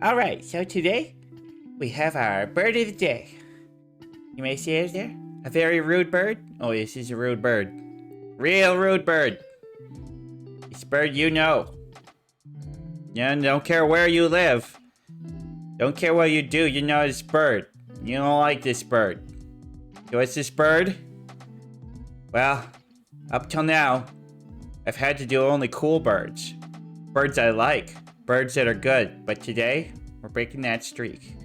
Alright, so today we have our bird of the day. You may see it there. A very rude bird. Oh, this is a rude bird. Real rude bird. This bird you know. Yeah, don't care where you live. Don't care what you do, you know this bird. You don't like this bird. So what's this bird? Well, up till now, I've had to do only cool birds. Birds I like. Birds that are good. But today, we're breaking that streak.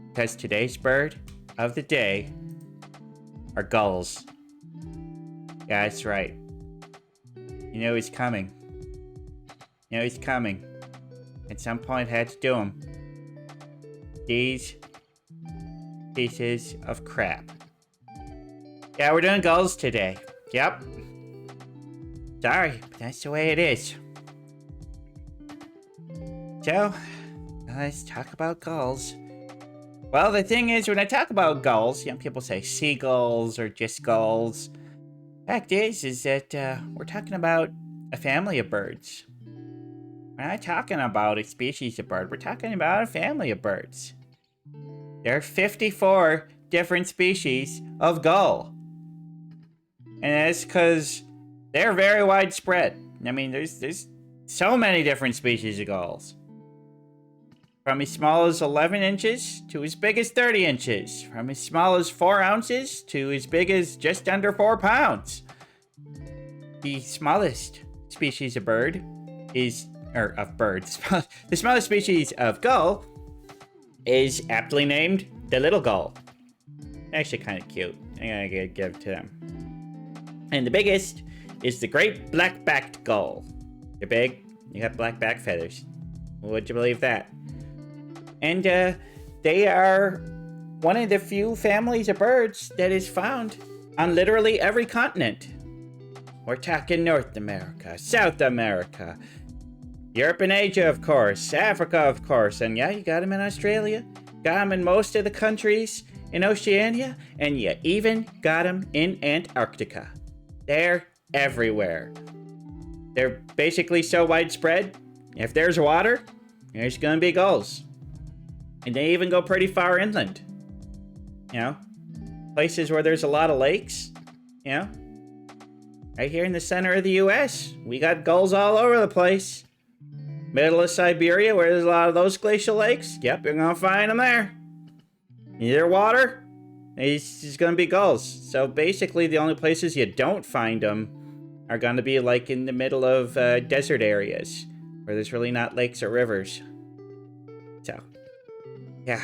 Because today's bird of the day are gulls. Yeah, that's right. You know he's coming. You know he's coming. At some point, I had to do him. These pieces of crap. Yeah, we're doing gulls today. Yep. Sorry, but that's the way it is. So, let's talk about gulls. Well, the thing is, when I talk about gulls, young people say seagulls or just gulls. Fact is that we're talking about a family of birds. We're not talking about a species of bird. We're talking about a family of birds. There are 54 different species of gull. And that's because they're very widespread. I mean, there's so many different species of gulls. From as small as 11 inches to as big as 30 inches. From as small as 4 ounces to as big as just under 4 pounds. The smallest species of bird is, or of birds, the smallest species of gull is aptly named the little gull. Actually kind of cute. I'm gonna give it to them. And the biggest is the great black-backed gull. They're big, you have black back feathers. Would you believe that? And they are one of the few families of birds that is found on literally every continent. We're talking North America, South America, Europe and Asia, of course, Africa, of course, and yeah, you got them in Australia, got them in most of the countries in Oceania, and you even got them in Antarctica. They're everywhere. They're basically so widespread, if there's water, there's gonna be gulls. And they even go pretty far inland. You know? Places where there's a lot of lakes. You know? Right here in the center of the US, we got gulls all over the place. Middle of Siberia, where there's a lot of those glacial lakes. Yep, you're gonna find them there. Near water, there's gonna be gulls. So basically, the only places you don't find them are gonna be like in the middle of desert areas, where there's really not lakes or rivers. So, yeah,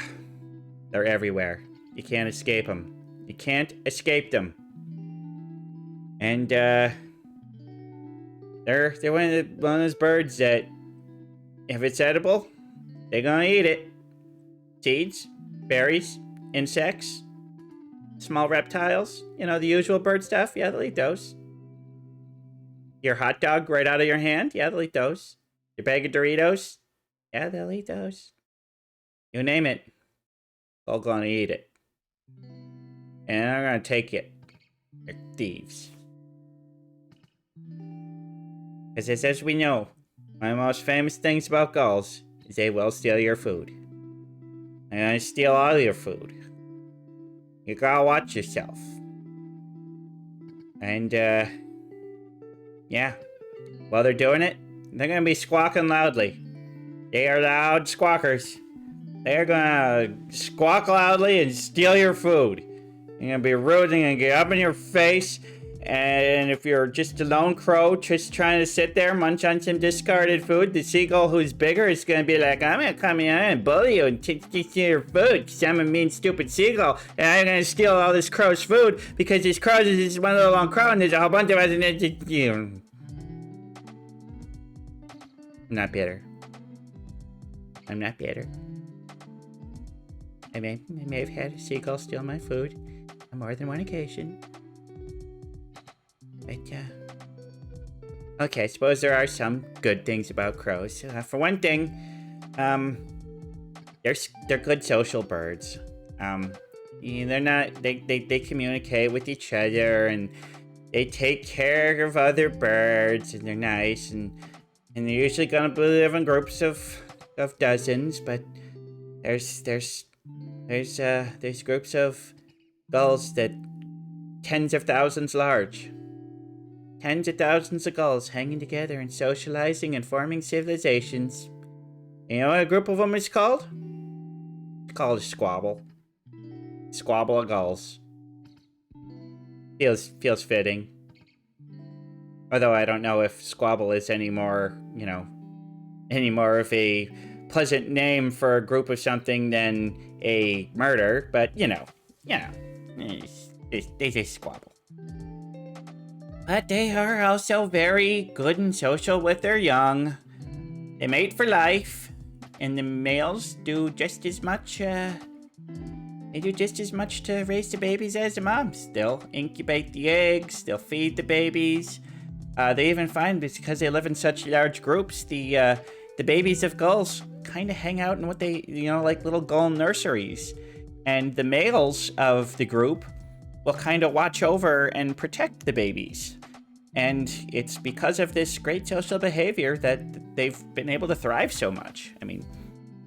they're everywhere. You can't escape them. You can't escape them. And they're one of those birds that, if it's edible, they're gonna eat it. Seeds, berries, insects, small reptiles, you know, the usual bird stuff. Yeah, they'll eat those. Your hot dog right out of your hand. Yeah, they'll eat those. Your bag of Doritos. Yeah, they'll eat those. You name it, they're gonna eat it. And they're gonna take it. They're thieves. Because as we know, one of the most famous things about gulls is they will steal your food. They're gonna steal all your food. You gotta watch yourself. And, yeah. While they're doing it, they're gonna be squawking loudly. They are loud squawkers. They're gonna squawk loudly and steal your food. You're gonna be rude, they're gonna get up in your face, and if you're just a lone crow just trying to sit there, munch on some discarded food, the seagull who's bigger is gonna be like, I'm gonna come in and bully you and steal your food, because I'm a mean, stupid seagull, and I'm gonna steal all this crow's food, because this crow is just one little lone crow, and there's a whole bunch of us, and I'm not bitter. I'm not bitter. I may have had a seagull steal my food on more than one occasion. But, okay, I suppose there are some good things about crows. For one thing, they're good social birds. They're not, they communicate with each other, and they take care of other birds, and they're nice, and they're usually gonna live in groups of dozens, but There's groups of gulls that tens of thousands large. Tens of thousands of gulls hanging together and socializing and forming civilizations. You know what a group of them is called? It's called a squabble. Squabble of gulls. Feels fitting. Although I don't know if squabble is any more of a pleasant name for a group of something than a murder, but they just squabble. But they are also very good and social with their young. They mate for life, and the males do just as much. They do just as much to raise the babies as the moms. They'll incubate the eggs. They'll feed the babies. They even find, because they live in such large groups, the babies of gulls kind of hang out in what they, like little gull nurseries. And the males of the group will kind of watch over and protect the babies. And it's because of this great social behavior that they've been able to thrive so much. I mean,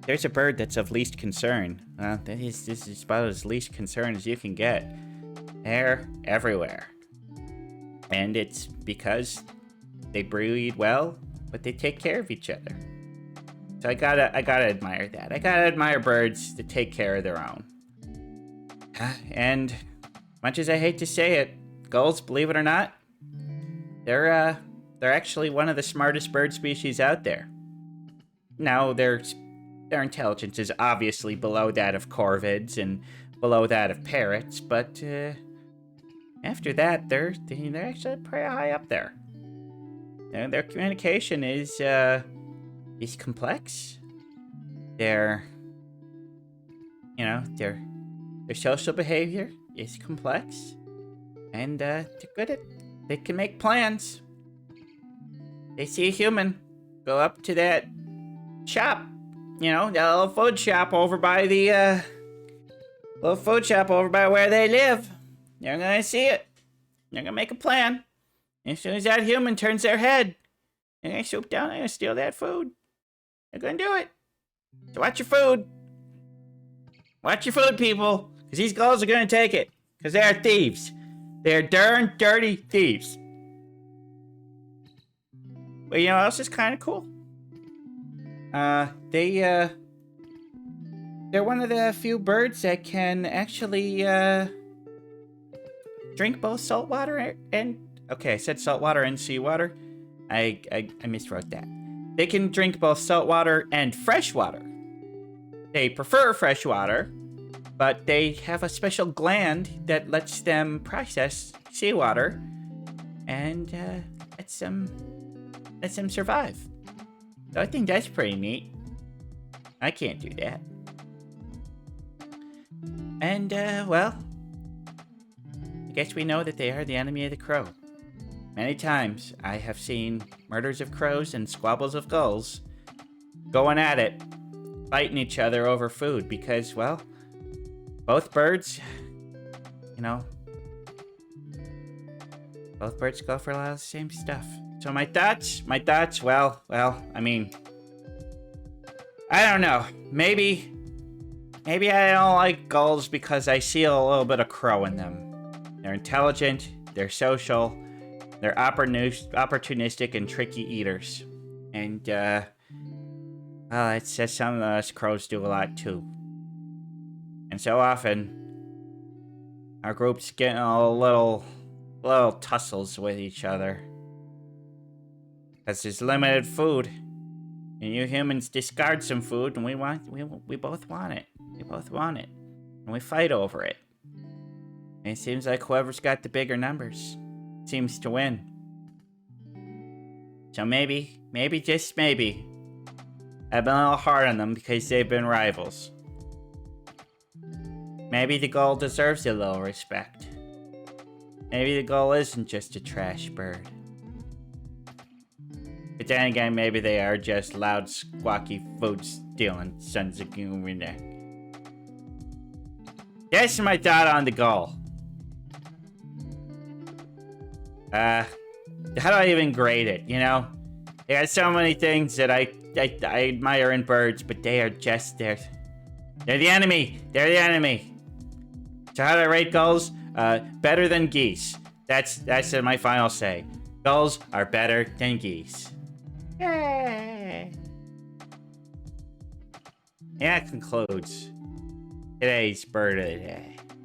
there's a bird that's of least concern. This is about as least concern as you can get. They're everywhere. And it's because they breed well, but they take care of each other. So I gotta admire that. I gotta admire birds that take care of their own. And much as I hate to say it, gulls, believe it or not, they're actually one of the smartest bird species out there. Now, their intelligence is obviously below that of corvids and below that of parrots, but after that, they're actually pretty high up there. Their communication is complex. Their social behavior is complex, and they're good at. They can make plans. They see a human, go up to that shop, that little food shop over by where they live. They're gonna see it. They're gonna make a plan. And as soon as that human turns their head, they're gonna swoop down and steal that food. They're gonna do it. So watch your food. Watch your food, people, because these gulls are gonna take it. Because they're thieves. They're darn dirty thieves. But you know what else is kind of cool? They're one of the few birds that can actually drink both saltwater and... Okay, I said saltwater and seawater. I miswrote that. They can drink both saltwater and freshwater. They prefer freshwater, but they have a special gland that lets them process seawater and lets them survive. So I think that's pretty neat. I can't do that. And, well, I guess we know that they are the enemy of the crow. Many times I have seen murders of crows and squabbles of gulls going at it, fighting each other over food because, well, both birds, both birds go for a lot of the same stuff. So my thoughts, well, I mean, I don't know. Maybe I don't like gulls because I see a little bit of crow in them. They're intelligent, they're social, they're opportunistic and tricky eaters. And, well, it says some of us crows do a lot too. And so often, our groups get a little tussles with each other. Because there's limited food. And you humans discard some food, and we both want it. We both want it. And we fight over it. And it seems like whoever's got the bigger numbers seems to win. So maybe, just maybe, I've been a little hard on them because they've been rivals. Maybe the gull deserves a little respect. Maybe the gull isn't just a trash bird. But then again, maybe they are just loud, squawky, food-stealing sons of Gumina. That's my thought on the gull. How do I even grade it, There are so many things that I admire in birds, but they are just there. They're the enemy. They're the enemy. So how do I rate gulls? Better than geese. That's my final say. Gulls are better than geese. Yay! And that concludes today's bird of the day.